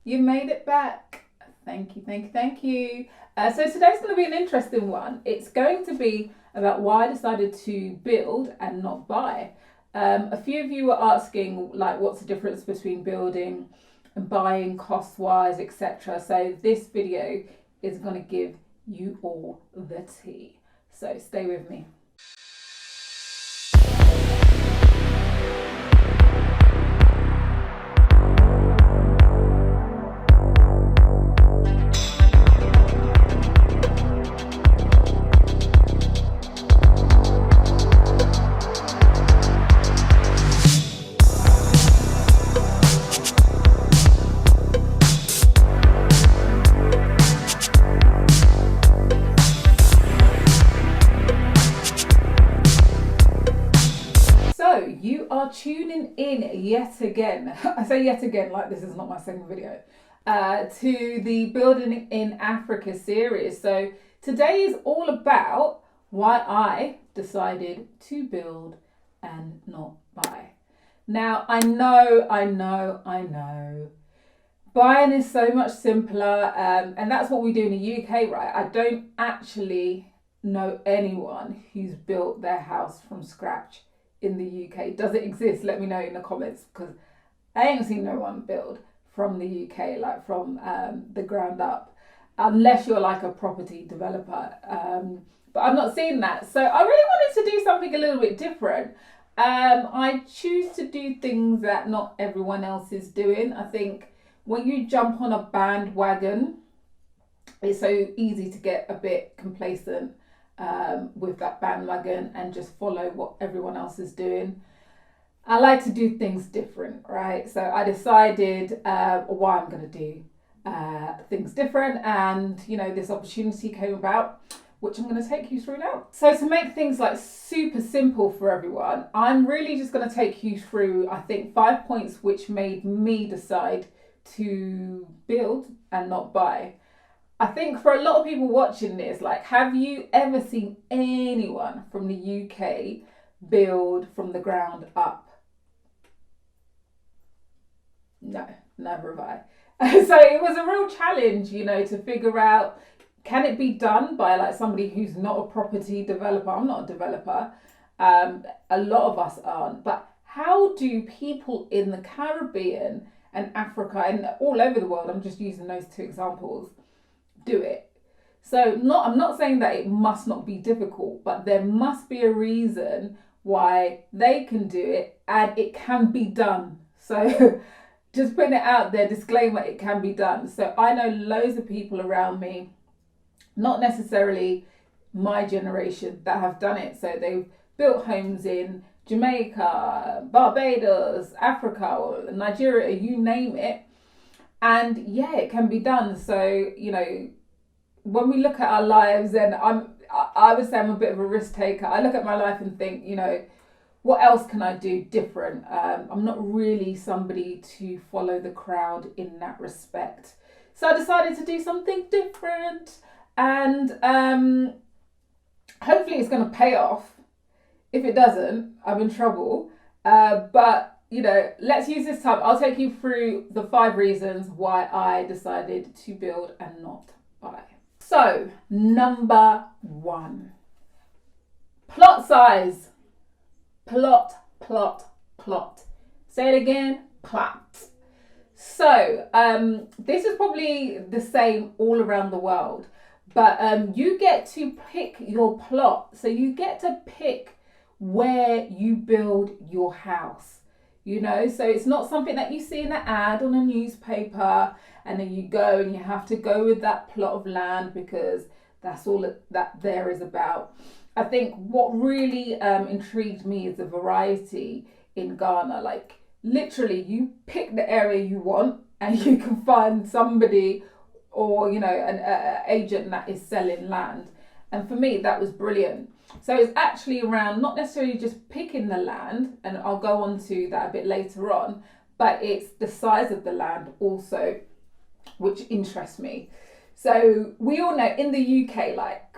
You made it back. Thank you, thank you, thank you. So today's going to be an interesting one. It's going to be about why I decided to build and not buy. A few of you were asking, like, what's the difference between building and buying, cost wise, etc. So this video is going to give you all the tea. So stay with me. You are tuning in yet again. I say yet again like this is not my second video. To the Building in Africa series. So today is all about why I decided to build and not buy. Now I know. Buying is so much simpler, and that's what we do in the UK, right? I don't actually know anyone who's built their house from scratch in the UK. Does it exist? Let me know in the comments, because I ain't seen no one build from the UK, like from the ground up, unless you're like a property developer. But I've not seen that. So I really wanted to do something a little bit different. I choose to do things that not everyone else is doing. I think when you jump on a bandwagon, it's so easy to get a bit complacent with that bandwagon and just follow what everyone else is doing. I like to do things different, right? So I decided why I'm going to do things different, and this opportunity came about, which I'm going to take you through now. So to make things like super simple for everyone, I'm really just going to take you through, I think, 5 points which made me decide to build and not buy. I think for a lot of people watching this, like, have you ever seen anyone from the UK build from the ground up? No, never have I. So it was a real challenge, to figure out, can it be done by like somebody who's not a property developer? I'm not a developer. A lot of us aren't. But how do people in the Caribbean and Africa and all over the world, I'm just using those two examples, do it? So I'm not saying that it must not be difficult, but there must be a reason why they can do it and it can be done. So just putting it out there, disclaimer, it can be done. So I know loads of people around me, not necessarily my generation, that have done it. So they've built homes in Jamaica, Barbados, Africa, or Nigeria, you name it. And yeah, it can be done. So, when we look at our lives, and I would say I'm a bit of a risk taker. I look at my life and think, what else can I do different? I'm not really somebody to follow the crowd in that respect. So I decided to do something different, and hopefully it's going to pay off. If it doesn't, I'm in trouble. But let's use this time. I'll take you through the 5 reasons why I decided to build and not buy. So, number 1, plot size. Plot. Say it again, plot. So, this is probably the same all around the world, but you get to pick your plot. So you get to pick where you build your house, so it's not something that you see in an ad on a newspaper and then you go and you have to go with that plot of land because that's all that there is about. I think what really intrigued me is the variety in Ghana. Like, literally, you pick the area you want and you can find somebody or an agent that is selling land. And for me, that was brilliant. So it's actually around not necessarily just picking the land, and I'll go on to that a bit later on, but it's the size of the land also, which interests me. So we all know in the UK, like,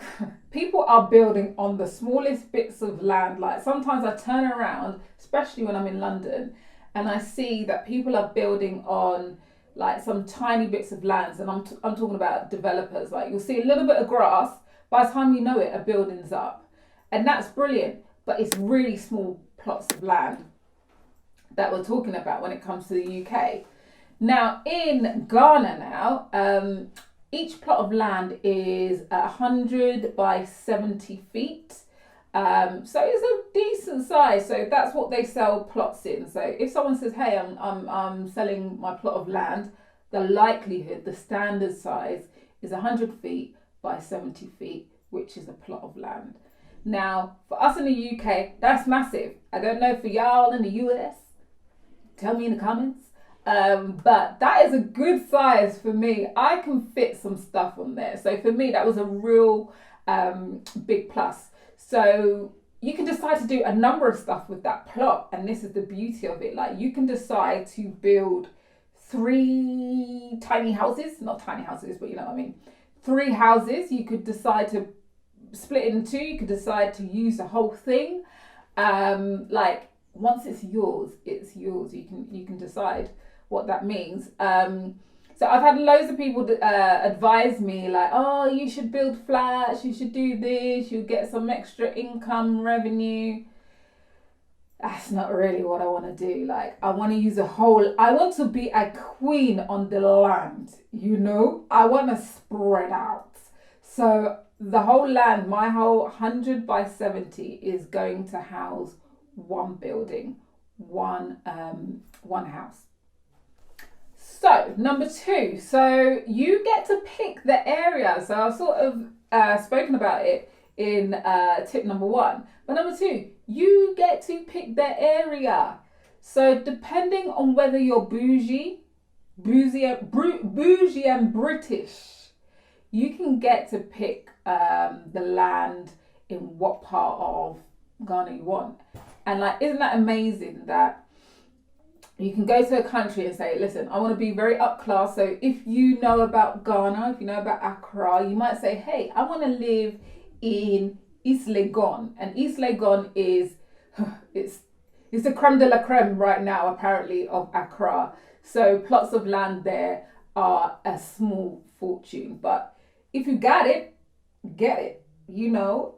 people are building on the smallest bits of land. Like, sometimes I turn around, especially when I'm in London, and I see that people are building on like some tiny bits of lands, and I'm talking about developers. Like you'll see a little bit of grass, by the time you know it, a building's up, and that's brilliant. But it's really small plots of land that we're talking about when it comes to the UK. Now in Ghana, each plot of land is 100 by 70 feet. So it's a decent size. So that's what they sell plots in. So if someone says, "Hey, I'm selling my plot of land," the likelihood, the standard size is 100 feet by 70 feet, which is a plot of land. Now, for us in the UK, that's massive. I don't know for y'all in the US. Tell me in the comments. But that is a good size for me. I can fit some stuff on there. So for me, that was a real big plus. So you can decide to do a number of stuff with that plot. And this is the beauty of it. Like you can decide to build 3 tiny houses, not tiny houses, but you know what I mean. 3 houses. You could decide to split it in 2. You could decide to use the whole thing. Like once it's yours, it's yours. You can decide what that means. So I've had loads of people advise me like, "Oh, you should build flats, you should do this, you'll get some extra income revenue." That's not really what I want to do. Like I want to use I want to be a queen on the land, you know? I want to spread out. So the whole land, my whole 100 by 70 is going to house one building, one house. So number 2, so you get to pick the area. So I've sort of spoken about it in tip number 1. But number 2, you get to pick the area. So depending on whether you're bougie and British, you can get to pick the land in what part of Ghana you want. And like, isn't that amazing that you can go to a country and say, "Listen, I want to be very up class." So if you know about Ghana, if you know about Accra, you might say, "Hey, I want to live in East Legon." And East Legon is, it's the creme de la creme right now, apparently, of Accra. So plots of land there are a small fortune. But if you got it, get it, you know.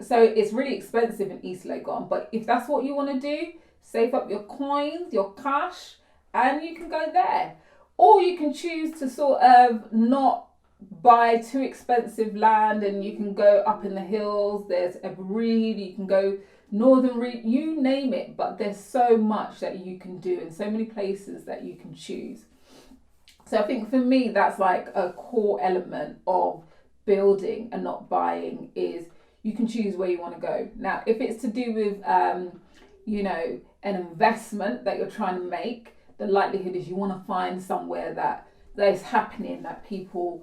So it's really expensive in East Legon. But if that's what you want to do, save up your coins, your cash, and you can go there. Or you can choose to sort of not buy too expensive land and you can go up in the hills. There's Evereed, you can go Northern Reed, you name it. But there's so much that you can do and so many places that you can choose. So I think for me, that's like a core element of building and not buying is you can choose where you want to go. Now, if it's to do with, you know, an investment that you're trying to make, the likelihood is you want to find somewhere that is happening that people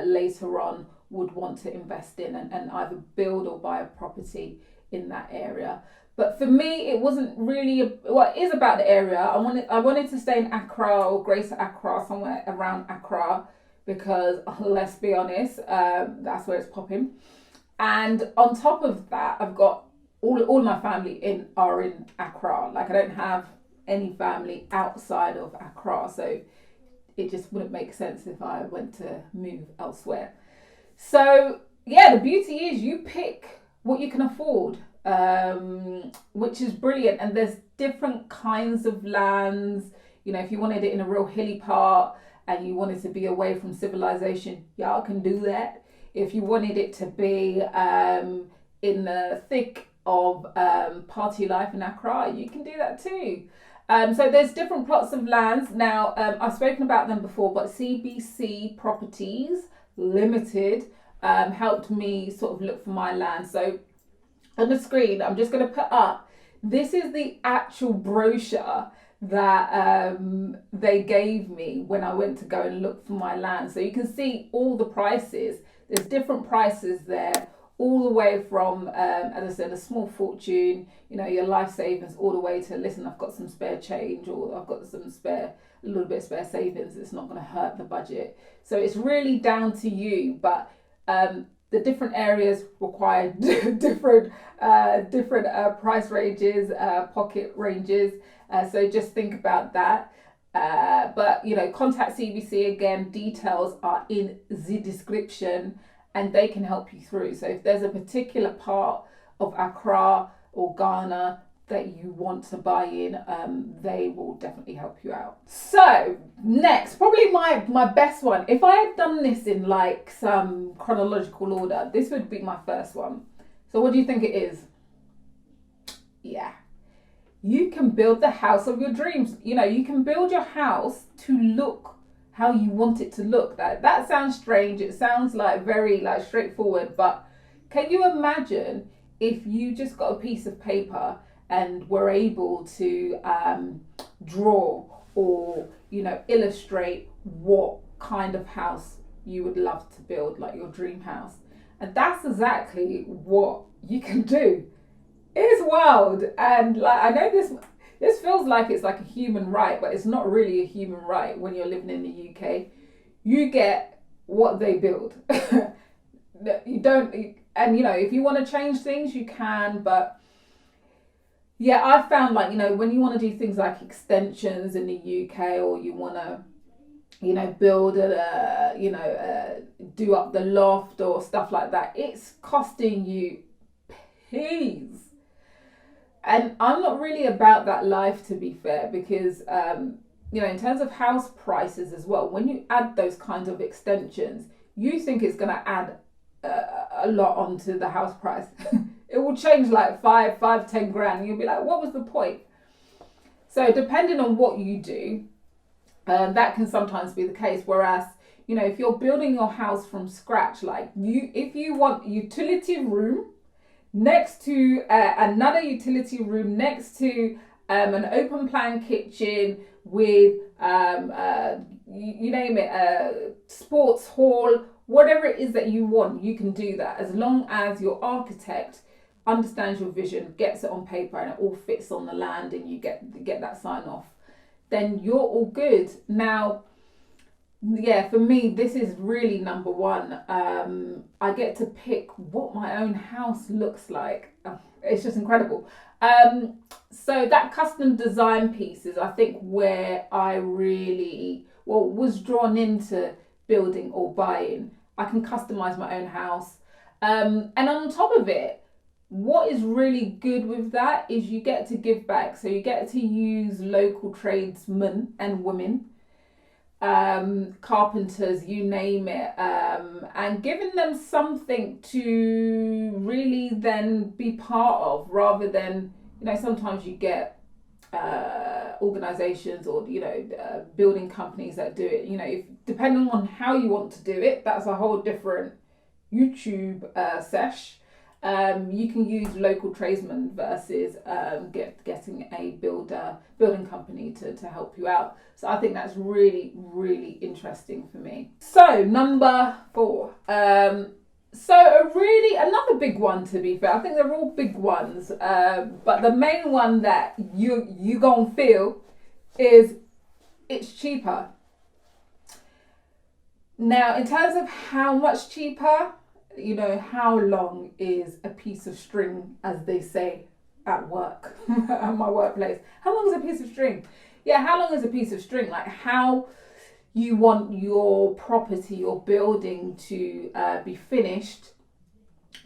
later on would want to invest in and either build or buy a property in that area. But for me, it wasn't really, it is about the area. I wanted to stay in Accra or Greater Accra, somewhere around Accra, because let's be honest, that's where it's popping. And on top of that, I've got all my family are in Accra. Like I don't have any family outside of Accra, so it just wouldn't make sense if I went to move elsewhere. So yeah, the beauty is you pick what you can afford, which is brilliant. And there's different kinds of lands. You know, if you wanted it in a real hilly part and you wanted to be away from civilization, y'all can do that. If you wanted it to be in the thick of party life in Accra, you can do that too. So there's different plots of lands. Now, I've spoken about them before, but CBC Properties Limited helped me sort of look for my land. So on the screen, I'm just going to put up, this is the actual brochure that they gave me when I went to go and look for my land. So you can see all the prices. There's different prices there, all the way from, as I said, a small fortune, you know, your life savings, all the way to, listen, I've got some spare change, or I've got some a little bit of spare savings. It's not going to hurt the budget. So it's really down to you. But the different areas require different price ranges, pocket ranges. So just think about that. But contact CBC again. Details are in the description, and they can help you through. So if there's a particular part of Accra or Ghana that you want to buy in, they will definitely help you out. So next, probably my best one. If I had done this in like some chronological order, this would be my first one. So what do you think it is? Yeah. You can build the house of your dreams. You can build your house to look how you want it to look. That sounds strange. It sounds like very like straightforward, but can you imagine if you just got a piece of paper and were able to draw or illustrate what kind of house you would love to build, like your dream house? And that's exactly what you can do. It's wild, and like I know this feels like it's like a human right, but it's not really a human right. When you're living in the UK, you get what they build. You don't, and if you want to change things, you can, but yeah, I've found like when you want to do things like extensions in the UK, or you want to build do up the loft or stuff like that, it's costing you peas. And I'm not really about that life, to be fair, because in terms of house prices as well, when you add those kinds of extensions, you think it's going to add a lot onto the house price. It will change like 10 grand, and you'll be like, what was the point? So depending on what you do, that can sometimes be the case. Whereas if you're building your house from scratch, like if you want utility room next to another utility room next to an open plan kitchen with you name it, a sports hall, whatever it is that you want, you can do that, as long as your architect understands your vision, gets it on paper, and it all fits on the land, and you get that sign off, then you're all good. Now, yeah, for me, this is really number one. I get to pick what my own house looks like. It's just incredible. So that custom design piece is, I think, where I really was drawn into building or buying. I can customize my own house. And on top of it, what is really good with that is you get to give back. So you get to use local tradesmen and women, carpenters, you name it, and giving them something to really then be part of, rather than sometimes you get organizations or building companies that do it. If, depending on how you want to do it, that's a whole different YouTube sesh. You can use local tradesmen versus getting a building company to help you out. So I think that's really, really interesting for me. So number 4. So really another big one, to be fair. I think they're all big ones, but the main one that you gonna feel is it's cheaper. Now, in terms of how much cheaper, how long is a piece of string, as they say at work, at my workplace. How long is a piece of string? Yeah, how long is a piece of string? Like, how you want your property or building to be finished,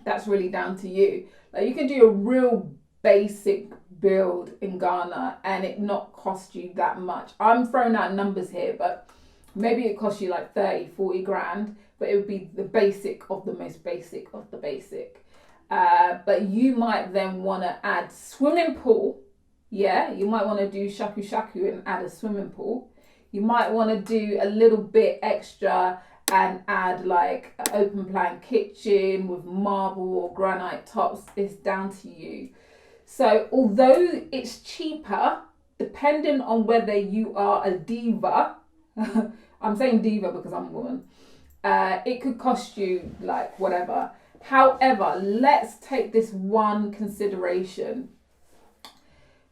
that's really down to you. Like, you can do a real basic build in Ghana and it not cost you that much. I'm throwing out numbers here, but maybe it costs you like 30-40 grand, but it would be the basic of the most basic of the basic. But you might then want to add swimming pool. Yeah, you might want to do shaku shaku and add a swimming pool. You might want to do a little bit extra and add like an open plan kitchen with marble or granite tops. It's down to you. So although it's cheaper, depending on whether you are a diva, I'm saying diva because I'm a woman, it could cost you like whatever. However, let's take this one consideration.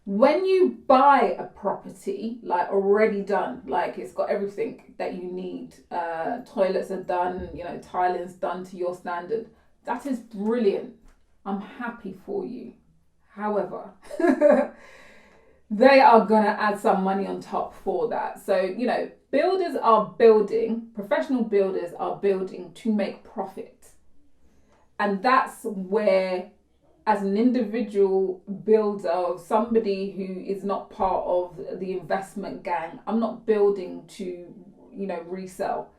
When you buy a property, like already done, like it's got everything that you need, toilets are done, tiling's done to your standard, that is brilliant. I'm happy for you. However, they are going to add some money on top for that. So, you know, builders are building, professional builders are building to make profit. And that's where, as an individual builder, somebody who is not part of the investment gang, I'm not building to, you know, resell.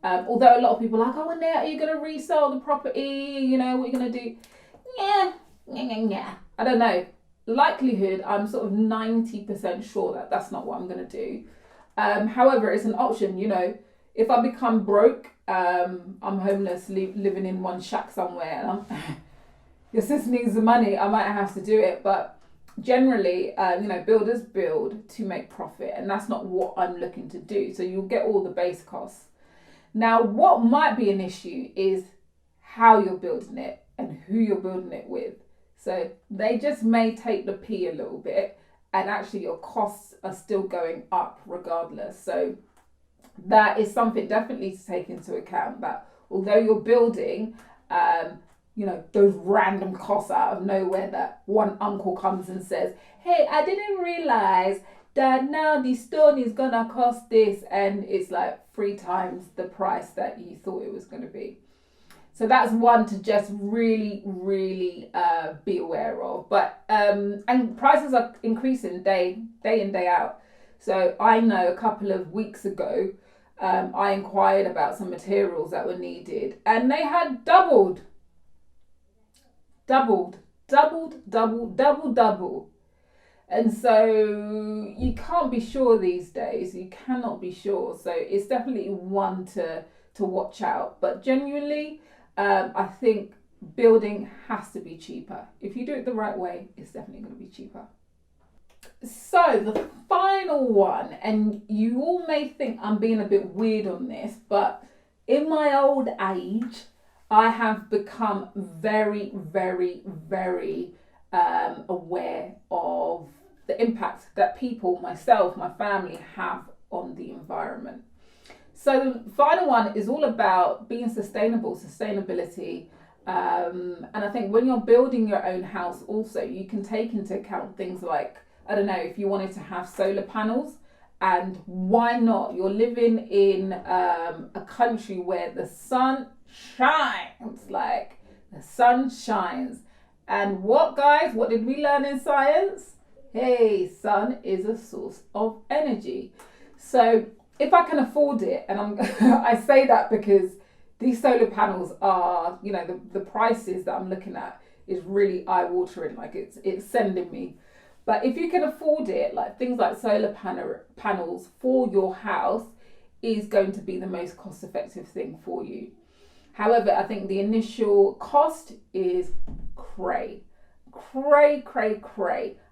Although a lot of people are like, oh, Annette, are you going to resell the property? You know, what are you going to do? Yeah. I don't know. Likelihood, I'm sort of 90% sure that that's not what I'm going to do. However, it's an option, you know. If I become broke, I'm homeless, living in one shack somewhere, and your sis needs the money, I might have to do it. But generally, you know, builders build to make profit, and that's not what I'm looking to do. So you'll get all the base costs. Now, what might be an issue is how you're building it and who you're building it with. So they just may take the P a little bit, and actually your costs are still going up regardless. So that is something definitely to take into account, that although you're building, you know, those random costs out of nowhere that one uncle comes and says, hey, I didn't realize that now the stone is gonna cost this, and it's like 3 times the price that you thought it was going to be. So that's one to just really be aware of. But and prices are increasing day in, day out. So I know a couple of weeks ago, I inquired about some materials that were needed, and they had doubled. And so you can't be sure these days. You cannot be sure. So it's definitely one to watch out. But genuinely, I think building has to be cheaper. If you do it the right way, it's definitely going to be cheaper. So the final one, and you all may think I'm being a bit weird on this, but in my old age, I have become very aware of the impact that people, myself, my family, have on the environment. So the final one is all about being sustainability. And I think when you're building your own house also, you can take into account things like, I don't know, if you wanted to have solar panels, and why not? You're living in a country where the sun shines, like the sun shines. And what, guys, what did we learn in science? Hey, sun is a source of energy. So if I can afford it, and I say that because these solar panels are, you know, the prices that I'm looking at is really eye-watering, like it's sending me. But if you can afford it, like things like solar panels for your house is going to be the most cost-effective thing for you. However, I think the initial cost is cray.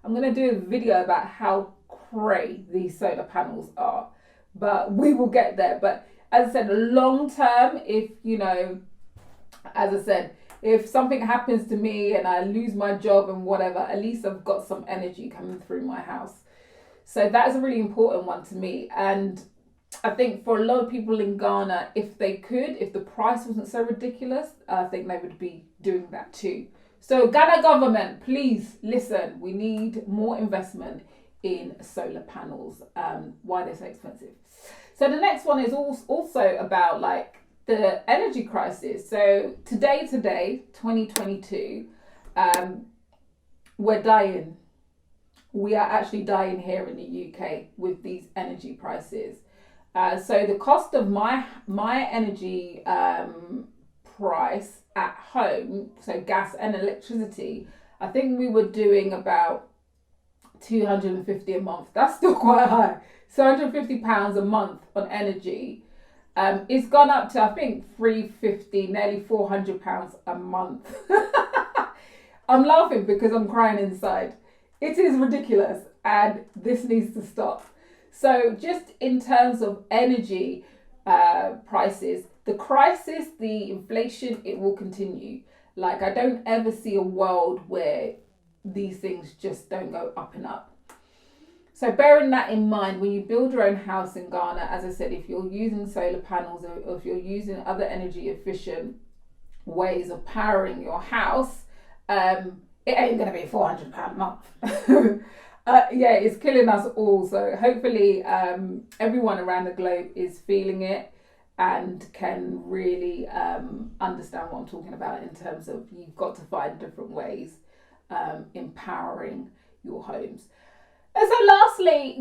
I'm going to do a video about how cray these solar panels are, but we will get there. But as I said, long term, if, you know, as I said, if something happens to me and I lose my job and whatever, at least I've got some energy coming through my house. So that is a really important one to me. And I think for a lot of people in Ghana, if the price wasn't so ridiculous, I think they would be doing that too. So Ghana government, please listen. We need more investment in solar panels. Why they're so expensive. So the next one is also about like the energy crisis. So today, 2022, we're dying. We are actually dying here in the UK with these energy prices. So the cost of my energy price at home, so gas and electricity, I think we were doing about £250 a month. That's still quite high. So £150 a month on energy. It's gone up to, I think, £350, nearly £400 a month. I'm laughing because I'm crying inside. It is ridiculous, and this needs to stop. So just in terms of energy prices, the crisis, the inflation, it will continue. Like, I don't ever see a world where these things just don't go up and up. So bearing that in mind, when you build your own house in Ghana, as I said, if you're using solar panels or if you're using other energy efficient ways of powering your house, it ain't going to be £400 a month. Yeah, it's killing us all. So hopefully, everyone around the globe is feeling it and can really understand what I'm talking about in terms of you've got to find different ways empowering your homes. And so, lastly,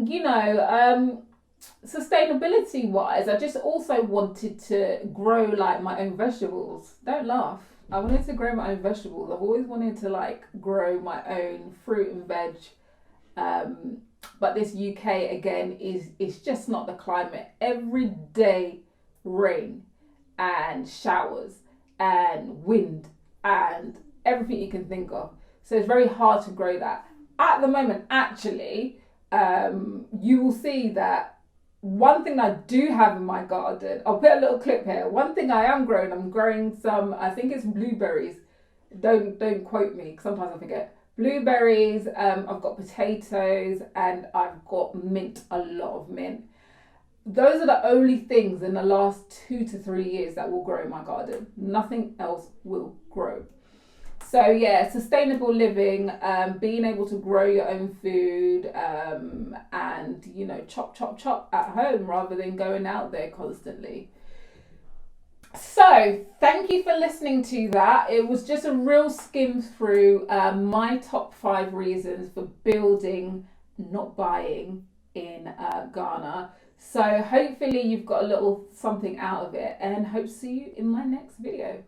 sustainability wise, I just also wanted to grow like my own vegetables. Don't laugh. I wanted to grow my own vegetables. I've always wanted to like grow my own fruit and veg. But this UK again is just not the climate. Every day rain and showers and wind and everything you can think of. So it's very hard to grow that. At the moment, actually, you will see that one thing I do have in my garden, I'll put a little clip here. One thing I am growing, I'm growing some, I think it's blueberries. Don't quote me, sometimes I forget. Blueberries, I've got potatoes, and I've got mint, a lot of mint. Those are the only things in the last 2 to 3 years that will grow in my garden. Nothing else will grow. So yeah, sustainable living, being able to grow your own food, and chop at home rather than going out there constantly. So thank you for listening to that. It was just a real skim through my top 5 reasons for building, not buying in Ghana. So hopefully you've got a little something out of it, and hope to see you in my next video.